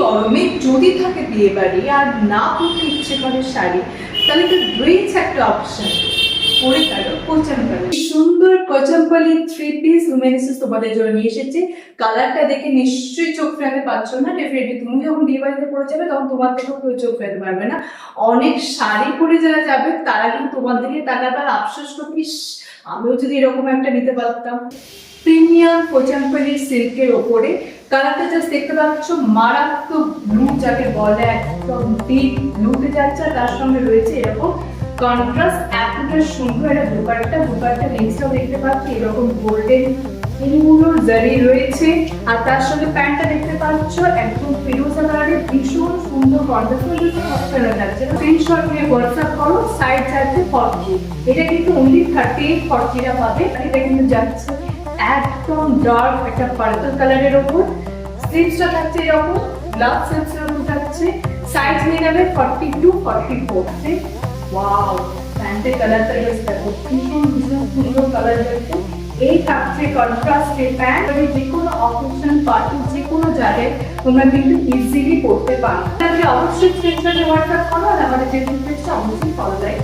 গরমে যদি থাকে বিয়ে বাড়ি আর না পড়তে ইচ্ছে করে শাড়ি, তাহলে তো রয়েছে একটা অপশন, পরে ফেলো কোচাম্পালি। সুন্দর কোচাম্পালি 3 পিস উমেন্স তোমাদের জন্য নিয়ে এসেছে। কালারটা দেখে নিশ্চয়ই চোখ ফেরাতে পারছো না। ডেফিনেটলি তুমি যখন বিয়ে বাড়িতে পরে যাবে তখন তোমার থেকেও কেউ চোখ ফেরাতে পারবে না। অনেক শাড়ি পরে যারা যাবে তারা কিন্তু তোমার দিকে তাকাবে আর আফসোস করবে, আমিও যদি এরকম একটা নিতে পারতাম। প্রিমিয়াম কোচাম্পালি সিল্কের ওপরে কালারটা জাস্ট দেখতে পাচ্ছ, মারাত্মক ব্লু যাকে বলে, একদম ডিপ ব্লুতে যাচ্ছে। আর তার সঙ্গে রয়েছে এরকম কন্ট্রাস্ট, এতটা সুন্দর একটা দুপাট্টা লেন্সটাও দেখতে পাচ্ছি এরকম গোল্ডেন এগুলো জারি রয়েছে। আর তার সঙ্গে প্যান্টটা দেখতে পাচ্ছ একদম ফিরোজা কালারের, ভীষণ সুন্দর কন্ট্রাস্ট যাচ্ছে। স্ক্রিনশট নিয়ে হোয়াটসঅ্যাপ করো, সাইড যাচ্ছে 40, এটা কিন্তু অনলি 38-40 পাবে। এটা কিন্তু যাচ্ছে একদম ডার্ক একটা পার্পল কালারের ওপর, স্লিভসটা থাকছে এরকম গ্লাস স্লিভসের ওপর থাকছে, সাইজ নিয়ে নেবে 42-44। ওয়াও, প্যান্টের কালারটা জাস্ট দেখো, ভীষণ সুন্দর কালার রয়েছে। এই থাকছে কন্ট্রাস্টের প্যান্ট, যে কোনো অকেশন পার্টি যে কোনো জায়গায় তোমরা কিন্তু ইজিলি পড়তে পারো। তাহলে অবশ্যই স্ক্রিনশটে হোয়াটসঅ্যাপ করো আর আমাদের ফেসবুক পেজটা অবশ্যই ফলো লাইক